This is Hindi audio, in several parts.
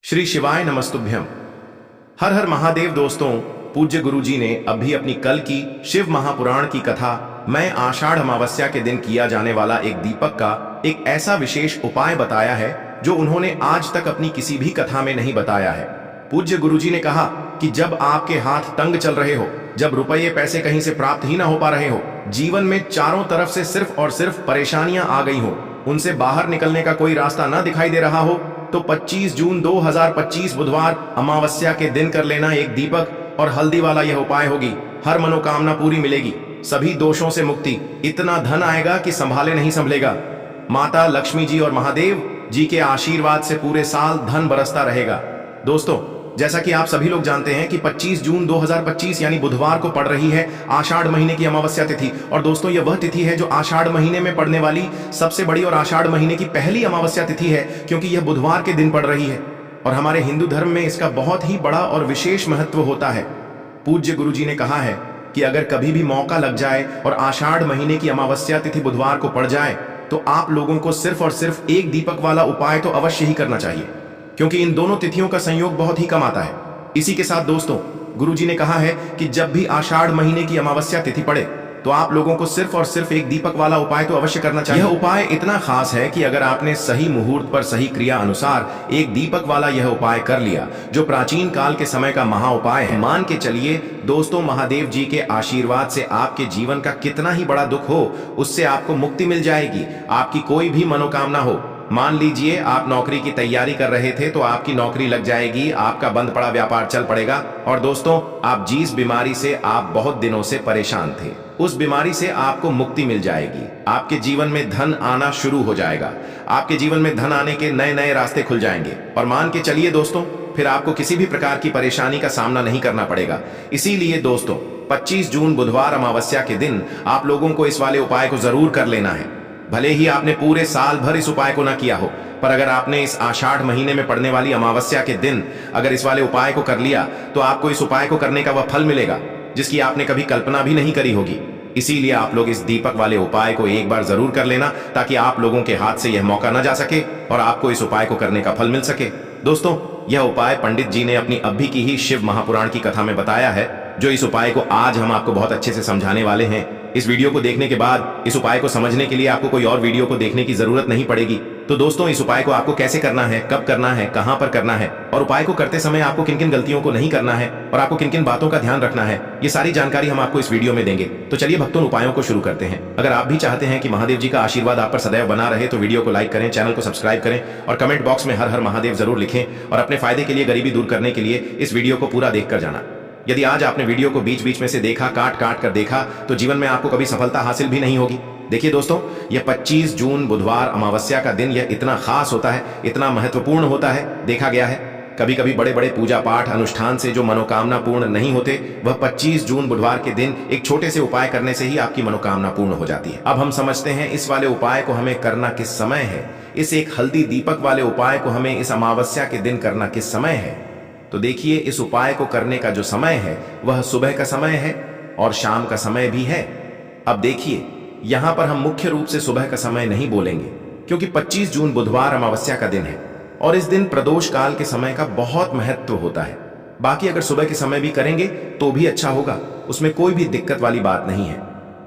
श्री शिवाय नमस्तुभ्यम। हर हर महादेव। दोस्तों, पूज्य गुरुजी ने अभी अपनी कल की शिव महापुराण की कथा मैं आषाढ़ अमावस्या के दिन किया जाने वाला एक दीपक का एक ऐसा विशेष उपाय बताया है जो उन्होंने आज तक अपनी किसी भी कथा में नहीं बताया है। पूज्य गुरुजी ने कहा कि जब आपके हाथ तंग चल रहे हो, जब रुपये पैसे कहीं से प्राप्त ही ना हो पा रहे हो, जीवन में चारों तरफ से सिर्फ और सिर्फ परेशानियां आ गई हो, उनसे बाहर निकलने का कोई रास्ता ना दिखाई दे रहा हो, तो 25 जून 2025 बुधवार अमावस्या के दिन कर लेना एक दीपक और हल्दी वाला यह उपाय होगी। हर मनोकामना पूरी मिलेगी, सभी दोषों से मुक्ति, इतना धन आएगा कि संभाले नहीं संभलेगा। माता लक्ष्मी जी और महादेव जी के आशीर्वाद से पूरे साल धन बरसता रहेगा। दोस्तों, जैसा कि आप सभी लोग जानते हैं कि 25 जून 2025 यानी बुधवार को पड़ रही है आषाढ़ महीने की अमावस्या तिथि। और दोस्तों, यह वह तिथि है जो आषाढ़ महीने में पड़ने वाली सबसे बड़ी और आषाढ़ महीने की पहली अमावस्या तिथि है, क्योंकि यह बुधवार के दिन पड़ रही है। और हमारे हिंदू धर्म में इसका बहुत ही बड़ा और विशेष महत्व होता है। पूज्य गुरुजी ने कहा है कि अगर कभी भी मौका लग जाए और आषाढ़ महीने की अमावस्या तिथि बुधवार को पड़ जाए तो आप लोगों को सिर्फ और सिर्फ एक दीपक वाला उपाय तो अवश्य ही करना चाहिए, क्योंकि इन दोनों तिथियों का संयोग बहुत ही कम आता है। इसी के साथ दोस्तों, गुरुजी ने कहा है कि जब भी आषाढ़ महीने की अमावस्या तिथि पड़े तो आप लोगों को सिर्फ और सिर्फ एक दीपक वाला उपाय तो अवश्य करना चाहिए। यह उपाय इतना खास है कि अगर आपने सही मुहूर्त पर सही क्रिया अनुसार एक दीपक वाला यह उपाय कर लिया, जो प्राचीन काल के समय का महा उपाय है, मान के चलिए दोस्तों, महादेव जी के आशीर्वाद से आपके जीवन का कितना ही बड़ा दुख हो, उससे आपको मुक्ति मिल जाएगी। आपकी कोई भी मनोकामना हो, मान लीजिए आप नौकरी की तैयारी कर रहे थे तो आपकी नौकरी लग जाएगी, आपका बंद पड़ा व्यापार चल पड़ेगा। और दोस्तों, आप जिस बीमारी से आप बहुत दिनों से परेशान थे, उस बीमारी से आपको मुक्ति मिल जाएगी। आपके जीवन में धन आना शुरू हो जाएगा, आपके जीवन में धन आने के नए नए रास्ते खुल जाएंगे। और मान के चलिए दोस्तों, फिर आपको किसी भी प्रकार की परेशानी का सामना नहीं करना पड़ेगा। इसीलिए दोस्तों, 25 जून बुधवार अमावस्या के दिन आप लोगों को इस वाले उपाय को जरूर कर लेना है। भले ही आपने पूरे साल भर इस उपाय को ना किया हो, पर अगर आपने इस आषाढ़ महीने में पड़ने वाली अमावस्या के दिन अगर इस वाले उपाय को कर लिया तो आपको इस उपाय को करने का वह फल मिलेगा जिसकी आपने कभी कल्पना भी नहीं करी होगी। इसीलिए आप लोग इस दीपक वाले उपाय को एक बार जरूर कर लेना, ताकि आप लोगों के हाथ से यह मौका न जा सके और आपको इस उपाय को करने का फल मिल सके। दोस्तों, यह उपाय पंडित जी ने अपनी अभी की ही शिव महापुराण की कथा में बताया है, जो इस उपाय को आज हम आपको बहुत अच्छे से समझाने वाले हैं। इस वीडियो को देखने के बाद इस उपाय को समझने के लिए आपको कोई और वीडियो को देखने की जरूरत नहीं पड़ेगी। तो दोस्तों, इस उपाय को आपको कैसे करना है, कब करना है, कहां पर करना है, और उपाय को करते समय आपको किन किन गलतियों को नहीं करना है और आपको किन किन बातों का ध्यान रखना है, ये सारी जानकारी हम आपको इस वीडियो में देंगे। तो चलिए भक्तों, उपायों को शुरू करते हैं। अगर आप भी चाहते हैं कि महादेव जी का आशीर्वाद आप पर सदैव बना रहे तो वीडियो को लाइक करें, चैनल को सब्सक्राइब करें और कमेंट बॉक्स में हर हर महादेव जरूर लिखें। और अपने फायदे के लिए, गरीबी दूर करने के लिए इस वीडियो को पूरा देखकर जाना। यदि आज आपने वीडियो को बीच बीच में से देखा, काट काट कर देखा, तो जीवन में आपको कभी सफलता हासिल भी नहीं होगी। देखिए दोस्तों, यह 25 जून बुधवार अमावस्या का दिन यह इतना खास होता है, इतना महत्वपूर्ण होता है। देखा गया है कभी कभी बड़े बड़े पूजा पाठ अनुष्ठान से जो मनोकामना पूर्ण नहीं होते, वह 25 जून बुधवार के दिन एक छोटे से उपाय करने से ही आपकी मनोकामना पूर्ण हो जाती है। अब हम समझते हैं इस वाले उपाय को हमें करना किस समय है। इस एक हल्दी दीपक वाले उपाय को हमें इस अमावस्या के दिन करना किस समय है। तो देखिए, इस उपाय को करने का जो समय है वह सुबह का समय है और शाम का समय भी है। अब देखिए, यहां पर हम मुख्य रूप से सुबह का समय नहीं बोलेंगे, क्योंकि 25 जून बुधवार अमावस्या का दिन है और इस दिन प्रदोष काल के समय का बहुत महत्व होता है। बाकी अगर सुबह के समय भी करेंगे तो भी अच्छा होगा, उसमें कोई भी दिक्कत वाली बात नहीं है।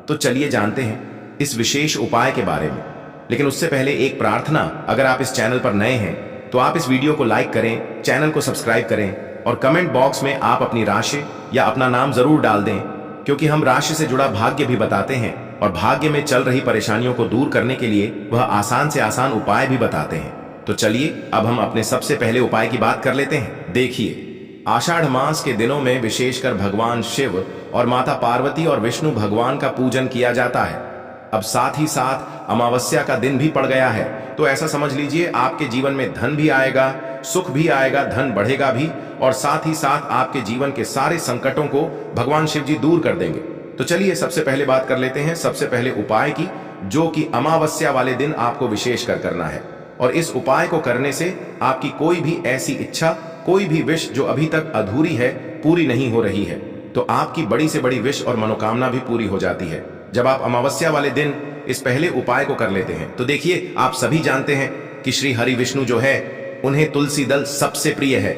तो चलिए जानते हैं इस विशेष उपाय के बारे में। लेकिन उससे पहले एक प्रार्थना, अगर आप इस चैनल पर नए हैं तो आप इस वीडियो को लाइक करें, चैनल को सब्सक्राइब करें और कमेंट बॉक्स में आप अपनी राशि या अपना नाम जरूर डाल दें, क्योंकि हम राशि से जुड़ा भाग्य भी बताते हैं और भाग्य में चल रही परेशानियों को दूर करने के लिए वह आसान से आसान उपाय भी बताते हैं। तो चलिए अब हम अपने सबसे पहले उपाय की बात कर लेते हैं। देखिए, आषाढ़ मास के दिनों में विशेषकर भगवान शिव और माता पार्वती और विष्णु भगवान का पूजन किया जाता है। अब साथ ही साथ अमावस्या का दिन भी पड़ गया है, तो ऐसा समझ लीजिए आपके जीवन में धन भी आएगा, सुख भी आएगा, धन बढ़ेगा भी, और साथ ही साथ आपके जीवन के सारे संकटों को भगवान शिव जी दूर कर देंगे। तो चलिए सबसे पहले बात कर लेते हैं सबसे पहले उपाय की, जो कि अमावस्या वाले दिन आपको विशेष कर करना है। और इस उपाय को करने से आपकी कोई भी ऐसी इच्छा, कोई भी विश जो अभी तक अधूरी है, पूरी नहीं हो रही है, तो आपकी बड़ी से बड़ी विश और मनोकामना भी पूरी हो जाती है जब आप अमावस्या वाले दिन इस पहले उपाय को कर लेते हैं। तो देखिए, आप सभी जानते हैं कि श्री हरि विष्णु जो है उन्हें तुलसी दल सबसे प्रिय है।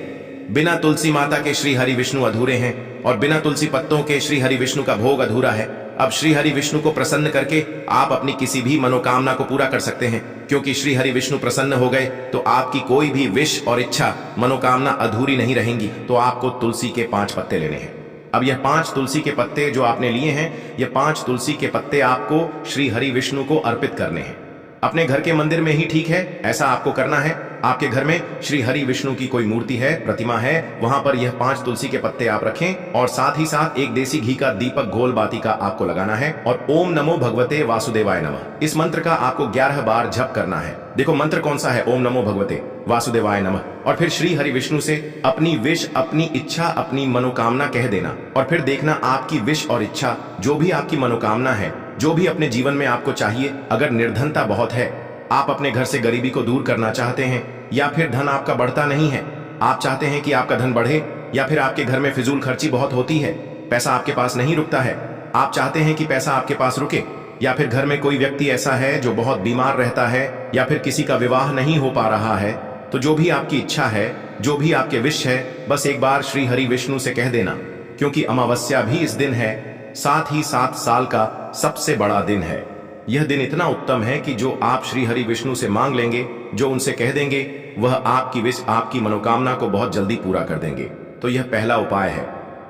बिना तुलसी माता के श्री हरि विष्णु अधूरे हैं और बिना तुलसी पत्तों के श्री हरि विष्णु का भोग अधूरा है। अब श्री हरि विष्णु को प्रसन्न करके आप अपनी किसी भी मनोकामना को पूरा कर सकते हैं, क्योंकि श्री हरि विष्णु प्रसन्न हो गए तो आपकी कोई भी विश और इच्छा मनोकामना अधूरी नहीं रहेंगी। तो आपको तुलसी के 5 पत्ते लेने हैं। अब यह 5 तुलसी के पत्ते जो आपने लिए हैं, यह 5 तुलसी के पत्ते आपको श्री हरि विष्णु को अर्पित करने हैं। अपने घर के मंदिर में ही ठीक है, ऐसा आपको करना है। आपके घर में श्री हरि विष्णु की कोई मूर्ति है, प्रतिमा है, वहां पर यह 5 तुलसी के पत्ते आप रखें और साथ ही साथ एक देसी घी का दीपक घोल बाती का आपको लगाना है और ओम नमो भगवते वासुदेवाय नमः इस मंत्र का आपको 11 बार जप करना है। देखो मंत्र कौन सा है, ओम नमो भगवते वासुदेवाय नमः। और फिर श्री हरि विष्णु से अपनी विश, अपनी इच्छा, अपनी मनोकामना कह देना और फिर देखना आपकी विश और इच्छा, जो भी आपकी मनोकामना है, जो भी अपने जीवन में आपको चाहिए। अगर निर्धनता बहुत है, आप अपने घर से गरीबी को दूर करना चाहते हैं, या फिर धन आपका बढ़ता नहीं है, आप चाहते हैं कि आपका धन बढ़े, या फिर आपके घर में फिजूल खर्ची बहुत होती है, पैसा आपके पास नहीं रुकता है, आप चाहते हैं कि पैसा आपके पास रुके, या फिर घर में कोई व्यक्ति ऐसा है जो बहुत बीमार रहता है, या फिर किसी का विवाह नहीं हो पा रहा है, तो जो भी आपकी इच्छा है, जो भी आपके विश है, बस एक बार श्री हरि विष्णु से कह देना। क्योंकि अमावस्या भी इस दिन है, साथ ही साथ साल का सबसे बड़ा दिन है। यह दिन इतना उत्तम है कि जो आप श्री हरि विष्णु से मांग लेंगे, जो उनसे कह देंगे, वह आपकी विश, आपकी मनोकामना को बहुत जल्दी पूरा कर देंगे। तो यह पहला उपाय है।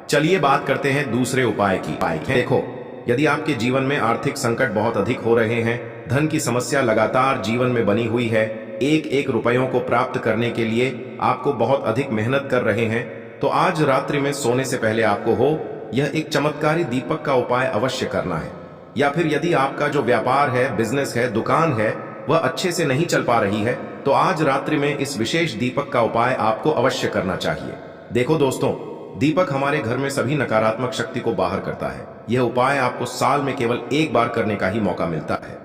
चलिए बात करते हैं दूसरे उपाय की। देखो, यदि आपके जीवन में आर्थिक संकट बहुत अधिक हो रहे हैं, धन की समस्या लगातार जीवन में बनी हुई है, एक एक रुपयों को प्राप्त करने के लिए आपको बहुत अधिक मेहनत कर रहे हैं, तो आज रात्रि में सोने से पहले आपको हो यह एक चमत्कारी दीपक का उपाय अवश्य करना है। या फिर यदि आपका जो व्यापार है, बिजनेस है, दुकान है, वह अच्छे से नहीं चल पा रही है, तो आज रात्रि में इस विशेष दीपक का उपाय आपको अवश्य करना चाहिए। देखो दोस्तों, दीपक हमारे घर में सभी नकारात्मक शक्ति को बाहर करता है। यह उपाय आपको साल में केवल एक बार करने का ही मौका मिलता है।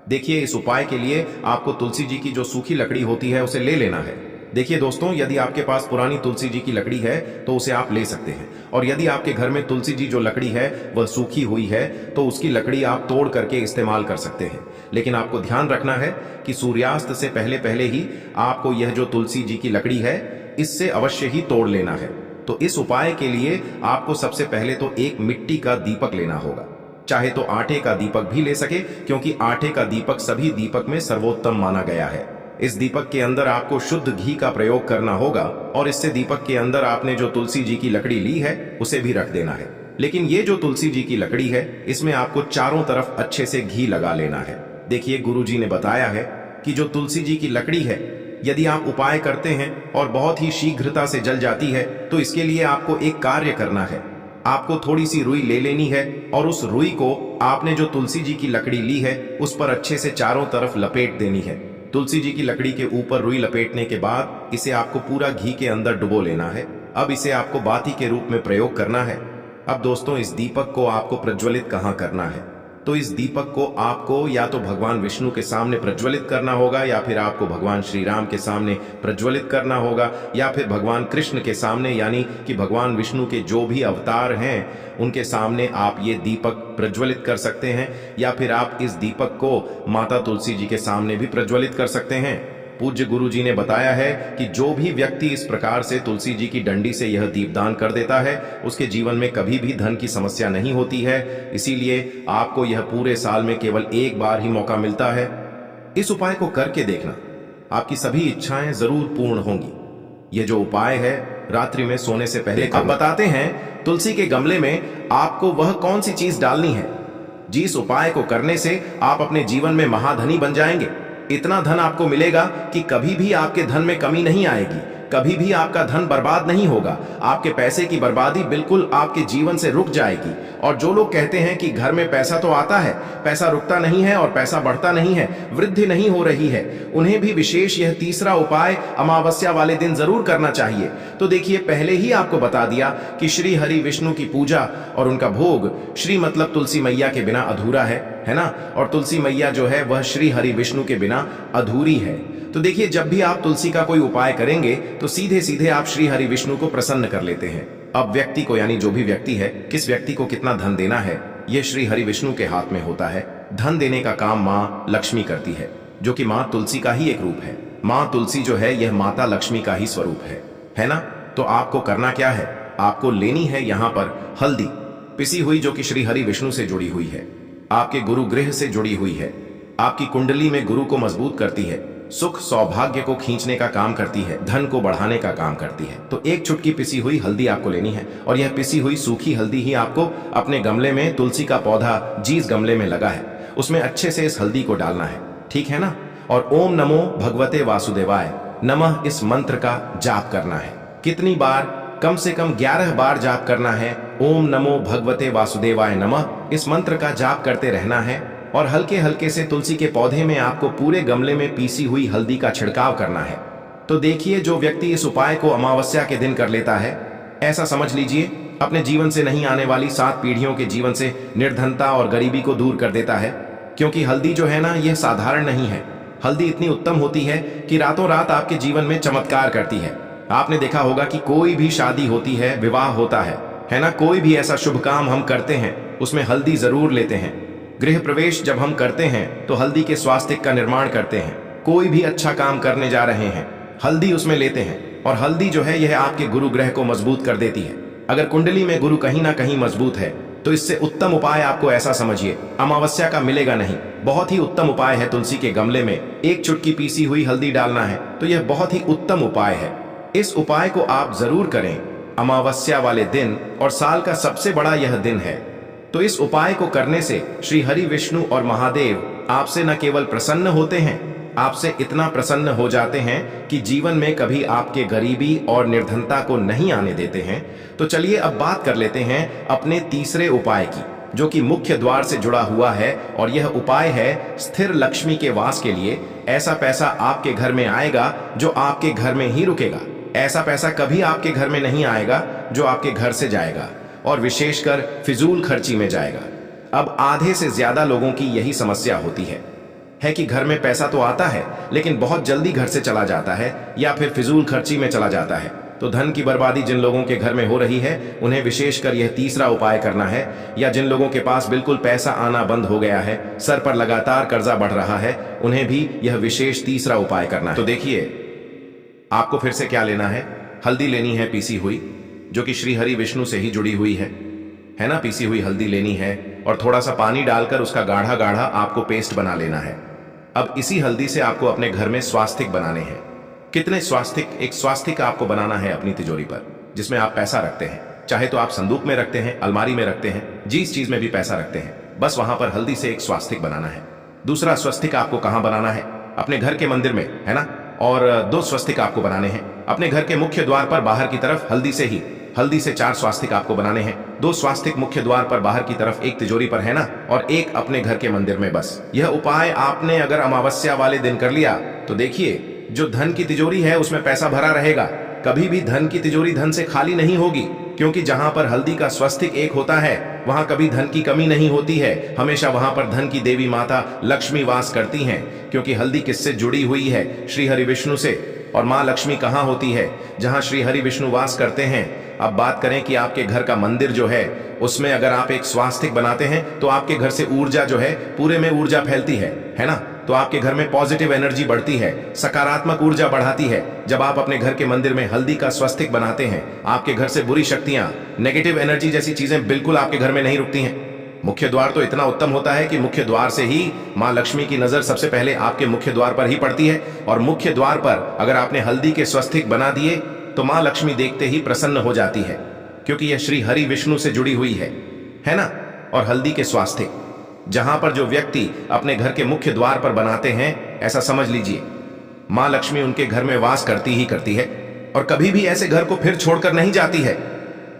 देखिए, इस उपाय के लिए आपको तुलसी जी की जो सूखी लकड़ी होती है उसे ले लेना है। देखिए दोस्तों, यदि आपके पास पुरानी तुलसी जी की लकड़ी है तो उसे आप ले सकते हैं, और यदि आपके घर में तुलसी जी जो लकड़ी है वह सूखी हुई है तो उसकी लकड़ी आप तोड़ करके इस्तेमाल कर सकते हैं। लेकिन आपको ध्यान रखना है कि सूर्यास्त से पहले पहले ही आपको यह जो तुलसी जी की लकड़ी है इससे अवश्य ही तोड़ लेना है। तो इस उपाय के लिए आपको सबसे पहले तो एक मिट्टी का दीपक लेना होगा। चाहे तो आटे का दीपक भी ले सके, क्योंकि आटे का दीपक सभी दीपक में सर्वोत्तम माना गया है। इस दीपक के अंदर आपको शुद्ध घी का प्रयोग करना होगा और इससे दीपक के अंदर आपने जो तुलसी जी की लकड़ी ली है उसे भी रख देना है। लेकिन ये जो तुलसी जी की लकड़ी है, इसमें आपको चारों तरफ अच्छे से घी लगा लेना है। देखिए, गुरु जी ने बताया है कि जो तुलसी जी की लकड़ी है, यदि आप उपाय करते हैं और बहुत ही शीघ्रता से जल जाती है, तो इसके लिए आपको एक कार्य करना है। आपको थोड़ी सी रुई ले लेनी है और उस रुई को आपने जो तुलसी जी की लकड़ी ली है उस पर अच्छे से चारों तरफ लपेट देनी है। तुलसी जी की लकड़ी के ऊपर रुई लपेटने के बाद इसे आपको पूरा घी के अंदर डुबो लेना है। अब इसे आपको बाती के रूप में प्रयोग करना है। अब दोस्तों, इस दीपक को आपको प्रज्वलित कहाँ करना है? तो इस दीपक को आपको या तो भगवान विष्णु के सामने प्रज्वलित करना होगा, या फिर आपको भगवान श्री राम के सामने प्रज्वलित करना होगा, या फिर भगवान कृष्ण के सामने, यानी कि भगवान विष्णु के जो भी अवतार हैं उनके सामने आप ये दीपक प्रज्वलित कर सकते हैं, या फिर आप इस दीपक को माता तुलसी जी के सामने भी प्रज्वलित कर सकते हैं। पूज्य गुरु जी ने बताया है कि जो भी व्यक्ति इस प्रकार से तुलसी जी की डंडी से यह दीपदान कर देता है, उसके जीवन में कभी भी धन की समस्या नहीं होती है। इसीलिए आपको यह पूरे साल में केवल एक बार ही मौका मिलता है। इस उपाय को करके देखना, आपकी सभी इच्छाएं जरूर पूर्ण होंगी। यह जो उपाय है रात्रि में सोने से पहले। अब बताते हैं तुलसी के गमले में आपको वह कौन सी चीज डालनी है जिस उपाय को करने से आप अपने जीवन में महाधनी बन जाएंगे। इतना धन आपको मिलेगा कि कभी भी आपके धन में कमी नहीं आएगी, कभी भी आपका धन बर्बाद नहीं होगा। आपके पैसे की बर्बादी बिल्कुल आपके जीवन से रुक जाएगी। और जो लोग कहते हैं कि घर में पैसा तो आता है, पैसा रुकता नहीं है और पैसा बढ़ता नहीं है, वृद्धि नहीं हो रही है, उन्हें भी विशेष यह तीसरा उपाय अमावस्या वाले दिन जरूर करना चाहिए। तो देखिए, पहले ही आपको बता दिया कि श्री हरि विष्णु की पूजा और उनका भोग, श्री मतलब तुलसी मैया के बिना अधूरा है ना। और तुलसी मैया जो है वह श्री हरि विष्णु के बिना अधूरी है। तो देखिए, जब भी आप तुलसी का कोई उपाय करेंगे तो सीधे सीधे आप श्री हरि विष्णु को प्रसन्न कर लेते हैं। अब व्यक्ति को, यानी जो भी व्यक्ति है, किस व्यक्ति को कितना धन देना है, यह श्री हरि विष्णु के हाथ में होता है। धन देने का काम माँ लक्ष्मी करती है, जो कि माँ तुलसी का ही एक रूप है। माँ तुलसी जो है यह माता लक्ष्मी का ही स्वरूप है ना। तो आपको करना क्या है, आपको लेनी है यहाँ पर हल्दी पिसी हुई, जो कि श्री हरि विष्णु से जुड़ी हुई है, आपके गुरु गृह से जुड़ी हुई है, आपकी कुंडली में गुरु को मजबूत करती है, सुख सौभाग्य को खींचने का काम करती है, धन को बढ़ाने का काम करती है। तो एक चुटकी पिसी हुई हल्दी आपको लेनी है और यह पिसी हुई सूखी हल्दी ही आपको अपने गमले में, तुलसी का पौधा जिस गमले में लगा है उसमें अच्छे से इस हल्दी को डालना है, ठीक है ना। और ओम नमो भगवते वासुदेवाय नमः इस मंत्र का जाप करना है। कितनी बार, कम से कम 11 बार जाप करना है। ओम नमो भगवते वासुदेवाय नमः इस मंत्र का जाप करते रहना है और हल्के हल्के से तुलसी के पौधे में आपको पूरे गमले में पीसी हुई हल्दी का छिड़काव करना है। तो देखिए, जो व्यक्ति इस उपाय को अमावस्या के दिन कर लेता है, ऐसा समझ लीजिए अपने जीवन से नहीं आने वाली 7 पीढ़ियों के जीवन से निर्धनता और गरीबी को दूर कर देता है। क्योंकि हल्दी जो है ना, यह साधारण नहीं है। हल्दी इतनी उत्तम होती है कि रातों रात आपके जीवन में चमत्कार करती है। आपने देखा होगा कि कोई भी शादी होती है, विवाह होता है ना, कोई भी ऐसा शुभ काम हम करते हैं उसमें हल्दी जरूर लेते हैं। गृह प्रवेश जब हम करते हैं तो हल्दी के स्वास्थ्य का निर्माण करते हैं। कोई भी अच्छा काम करने जा रहे हैं, हल्दी उसमें लेते हैं। और हल्दी जो है यह आपके गुरु ग्रह को मजबूत कर देती है। अगर कुंडली में गुरु कहीं ना कहीं मजबूत है तो इससे उत्तम उपाय आपको ऐसा समझिए अमावस्या का मिलेगा नहीं। बहुत ही उत्तम उपाय है, तुलसी के गमले में एक चुटकी पीसी हुई हल्दी डालना है। तो यह बहुत ही उत्तम उपाय है। इस उपाय को आप जरूर करें अमावस्या वाले दिन, और साल का सबसे बड़ा यह दिन है। तो इस उपाय को करने से श्री हरि विष्णु और महादेव आपसे न केवल प्रसन्न होते हैं, आपसे इतना प्रसन्न हो जाते हैं कि जीवन में कभी आपके गरीबी और निर्धनता को नहीं आने देते हैं। तो चलिए अब बात कर लेते हैं अपने तीसरे उपाय की, जो कि मुख्य द्वार से जुड़ा हुआ है। और यह उपाय है स्थिर लक्ष्मी के वास के लिए। ऐसा पैसा आपके घर में आएगा जो आपके घर में ही रुकेगा। ऐसा पैसा कभी आपके घर में नहीं आएगा जो आपके घर से जाएगा, और विशेषकर फिजूल खर्ची में जाएगा। अब आधे से ज्यादा लोगों की यही समस्या होती है कि घर में पैसा तो आता है लेकिन बहुत जल्दी घर से चला जाता है या फिर फिजूल खर्ची में चला जाता है। तो धन की बर्बादी जिन लोगों के घर में हो रही है उन्हें विशेषकर यह तीसरा उपाय करना है। या जिन लोगों के पास बिल्कुल पैसा आना बंद हो गया है, सर पर लगातार कर्जा बढ़ रहा है, उन्हें भी यह विशेष तीसरा उपाय करना है। तो देखिए, आपको फिर से क्या लेना है, हल्दी लेनी है पीसी हुई, जो कि श्री हरि विष्णु से ही जुड़ी हुई है ना। पीसी हुई हल्दी लेनी है और थोड़ा सा पानी डालकर उसका गाढ़ा गाढ़ा आपको पेस्ट बना लेना है। अब इसी हल्दी से आपको अपने घर में स्वास्तिक बनाने हैं। कितने स्वास्तिक? एक स्वास्तिक आपको बनाना है अपनी तिजोरी पर, जिसमें आप पैसा रखते हैं। चाहे तो आप संदूक में रखते हैं, अलमारी में रखते हैं, जिस चीज में भी पैसा रखते हैं, बस वहां पर हल्दी से एक स्वास्तिक बनाना है। दूसरा स्वस्तिक आपको कहां बनाना है? अपने घर के मंदिर में, है ना। और 2 स्वस्तिक आपको बनाने हैं अपने घर के मुख्य द्वार पर बाहर की तरफ। हल्दी से 4 स्वास्तिक आपको बनाने हैं। 2 स्वास्तिक मुख्य द्वार पर बाहर की तरफ, एक तिजोरी पर, है ना, और एक अपने घर के मंदिर में। बस यह उपाय आपने अगर अमावस्या वाले दिन कर लिया तो देखिए, जो धन की तिजोरी है उसमें पैसा भरा रहेगा। कभी भी धन की तिजोरी धन से खाली नहीं होगी, क्योंकि जहां पर हल्दी का स्वस्तिक एक होता है वहां कभी धन की कमी नहीं होती है। हमेशा वहां पर धन की देवी माता लक्ष्मी वास करती हैं, क्योंकि हल्दी किससे जुड़ी हुई है? श्री हरि विष्णु से। और माँ लक्ष्मी कहाँ होती है? जहां श्री हरि विष्णु वास करते हैं। अब बात करें कि आपके घर का मंदिर जो है उसमें अगर आप एक स्वास्तिक बनाते हैं तो आपके घर से ऊर्जा जो है, पूरे में ऊर्जा फैलती है ना। तो आपके घर में पॉजिटिव एनर्जी बढ़ती है, सकारात्मक ऊर्जा बढ़ाती है। जब आप अपने घर के मंदिर में हल्दी का स्वस्तिक बनाते हैं, आपके घर से बुरी शक्तियां, नेगेटिव एनर्जी जैसी चीजें बिल्कुल आपके घर में नहीं रुकती हैं। मुख्य द्वार तो इतना उत्तम होता है कि मुख्य द्वार से ही माँ लक्ष्मी की नजर सबसे पहले आपके मुख्य द्वार पर ही पड़ती है। और मुख्य द्वार पर अगर आपने हल्दी के स्वस्तिक बना दिए तो माँ लक्ष्मी देखते ही प्रसन्न हो जाती है, क्योंकि यह श्री हरि विष्णु से जुड़ी हुई है ना। और हल्दी के स्वास्तिक जहां पर जो व्यक्ति अपने घर के मुख्य द्वार पर बनाते हैं, ऐसा समझ लीजिए माँ लक्ष्मी उनके घर में वास करती ही करती है, और कभी भी ऐसे घर को फिर छोड़कर नहीं जाती है।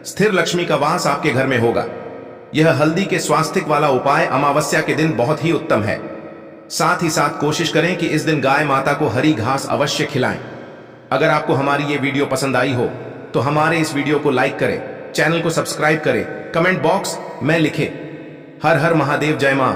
स्थिर लक्ष्मी का वास आपके घर में होगा। यह हल्दी के स्वास्तिक वाला उपाय अमावस्या के दिन बहुत ही उत्तम है। साथ ही साथ कोशिश करें कि इस दिन गाय माता को हरी घास अवश्य खिलाएं। अगर आपको हमारी ये वीडियो पसंद आई हो तो हमारे इस वीडियो को लाइक करें, चैनल को सब्सक्राइब करें, कमेंट बॉक्स में लिखें हर हर महादेव, जय मां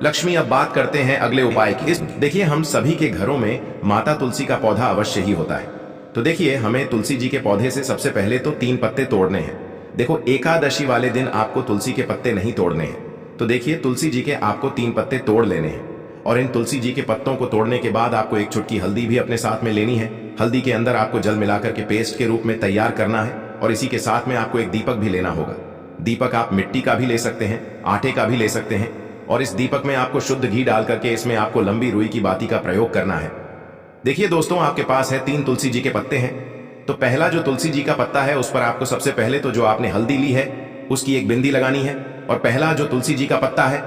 लक्ष्मी। अब बात करते हैं अगले उपाय की। देखिए, हम सभी के घरों में माता तुलसी का पौधा अवश्य ही होता है। तो देखिए, हमें तुलसी जी के पौधे से सबसे पहले तो 3 पत्ते तोड़ने हैं। देखो, एकादशी वाले दिन आपको तुलसी के पत्ते नहीं तोड़ने हैं। तो देखिए, तुलसी जी के आपको 3 पत्ते तोड़ लेने हैं और इन तुलसी जी के पत्तों को तोड़ने के बाद आपको एक चुटकी हल्दी भी अपने साथ में लेनी है। हल्दी के अंदर आपको जल मिलाकर के पेस्ट के रूप में तैयार करना है और इसी के साथ में आपको एक दीपक भी लेना होगा। दीपक आप मिट्टी का भी ले सकते हैं, आटे का भी ले सकते हैं और इस दीपक में आपको शुद्ध घी डाल करके इसमें आपको लंबी रुई की बाती का प्रयोग करना है। देखिए दोस्तों, आपके पास है 3 तुलसी जी के पत्ते हैं। तो पहला जो तुलसी जी का पत्ता है उस पर आपको सबसे पहले तो जो आपने हल्दी ली है उसकी एक बिंदी लगानी है। और पहला जो तुलसी जी का पत्ता है,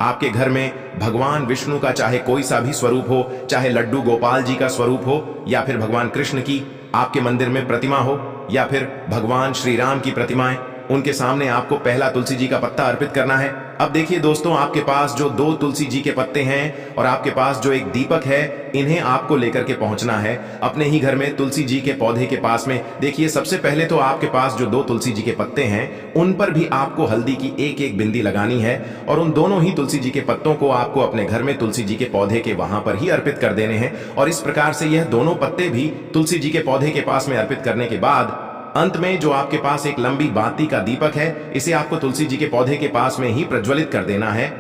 आपके घर में भगवान विष्णु का चाहे कोई सा भी स्वरूप हो, चाहे लड्डू गोपाल जी का स्वरूप हो या फिर भगवान कृष्ण की आपके मंदिर में प्रतिमा हो या फिर भगवान श्री राम की प्रतिमाएं, उनके सामने आपको पहला तुलसी जी का पत्ता अर्पित करना है। अब देखिए दोस्तों, आपके पास जो 2 तुलसी जी के पत्ते हैं और आपके पास जो एक दीपक है, इन्हें आपको लेकर के पहुंचना है अपने ही घर में तुलसी जी के पौधे के पास में। देखिए सबसे पहले तो आपके पास जो 2 तुलसी जी के पत्ते हैं उन पर भी आपको हल्दी की एक एक बिंदी लगानी है और उन दोनों ही तुलसी जी के पत्तों को आपको अपने घर में तुलसी जी के पौधे के वहां पर ही अर्पित कर देने हैं। और इस प्रकार से यह दोनों पत्ते भी तुलसी जी के पौधे के पास में अर्पित करने के बाद अंत में जो आपके पास एक लंबी बाती का दीपक है, इसे आपको तुलसी जी के पौधे के पास में ही प्रज्वलित कर देना है।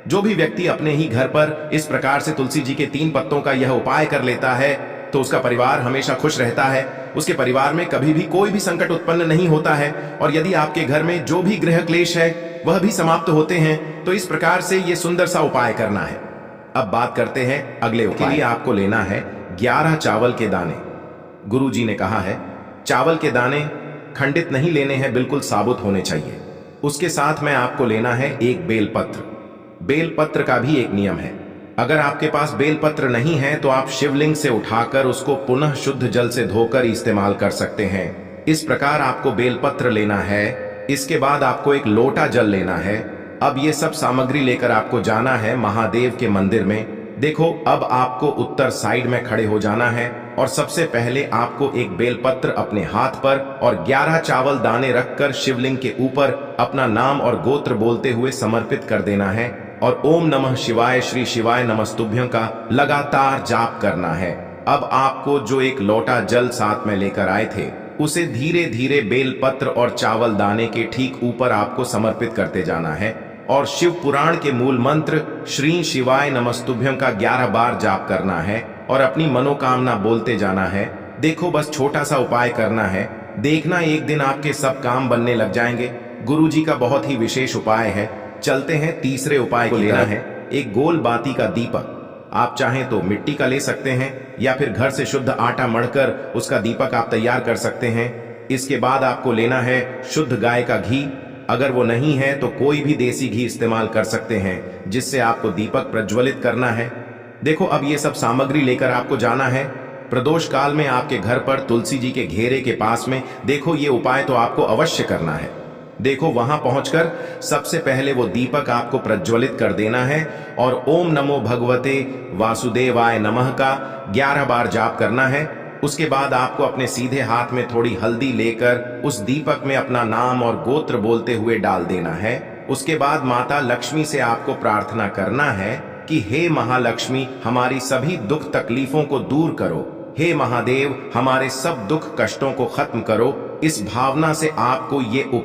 जो भी व्यक्ति अपने ही घर पर इस प्रकार से तुलसी जी के 3 पत्तों का यह उपाय कर लेता है तो उसका परिवार हमेशा खुश रहता है, उसके परिवार में कभी भी कोई भी संकट उत्पन्न नहीं होता है और यदि आपके घर में जो भी गृह क्लेश है वह भी समाप्त होते हैं। तो इस प्रकार से ये सुंदर सा उपाय करना है। अब बात करते हैं अगले उपाय के लिए। आपको लेना है 11 चावल के दाने। गुरु जी ने कहा है चावल के दाने खंडित नहीं लेने हैं, बिल्कुल साबुत होने चाहिए। उसके साथ में आपको लेना है एक बेलपत्र। बेलपत्र का भी एक नियम है, अगर आपके पास बेलपत्र नहीं है तो आप शिवलिंग से उठाकर उसको पुनः शुद्ध जल से धोकर इस्तेमाल कर सकते हैं। इस प्रकार आपको बेलपत्र लेना है। इसके बाद आपको एक लोटा जल लेना है। अब ये सब सामग्री लेकर आपको जाना है महादेव के मंदिर में। देखो, अब आपको उत्तर साइड में खड़े हो जाना है और सबसे पहले आपको एक बेलपत्र अपने हाथ पर और 11 चावल दाने रखकर शिवलिंग के ऊपर अपना नाम और गोत्र बोलते हुए समर्पित कर देना है और ओम नमः शिवाय श्री शिवाय नमस्तुभ्यं का लगातार जाप करना है। अब आपको जो एक लोटा जल साथ में लेकर आए थे उसे धीरे धीरे बेलपत्र और चावल दाने के ठीक ऊपर आपको समर्पित करते जाना है और शिव पुराण के मूल मंत्र श्री शिवाय नमस्तुभ्यं का 11 बार जाप करना है और अपनी मनोकामना बोलते जाना है। देखो, बस छोटा सा उपाय करना है, देखना एक दिन आपके सब काम बनने लग जाएंगे। गुरु जी का बहुत ही विशेष उपाय है। चलते हैं तीसरे उपाय को। लेना है एक गोल बाती का दीपक। आप चाहें तो मिट्टी का ले सकते हैं या फिर घर से शुद्ध आटा मढ़कर उसका दीपक आप तैयार कर सकते हैं। इसके बाद आपको लेना है शुद्ध गाय का घी। अगर वो नहीं है तो कोई भी देसी घी इस्तेमाल कर सकते हैं जिससे आपको दीपक प्रज्वलित करना है। देखो, अब ये सब सामग्री लेकर आपको जाना है प्रदोष काल में आपके घर पर तुलसी जी के घेरे के पास में। देखो, ये उपाय तो आपको अवश्य करना है। देखो, वहां पहुंचकर सबसे पहले वो दीपक आपको प्रज्वलित कर देना है और ओम नमो भगवते वासुदेवाय नमः का 11 बार जाप करना है। उसके बाद आपको अपने सीधे हाथ में थोड़ी हल्दी लेकर उस दीपक में अपना नाम और गोत्र बोलते हुए डाल देना है। उसके बाद माता लक्ष्मी से आपको प्रार्थना करना है कि हे महालक्ष्मी, हमारी सभी दुख तकलीफों को दूर करो। हे महादेव, हमारे सब दुख कष्टों को खत्म करो। इस भावना से आपको ये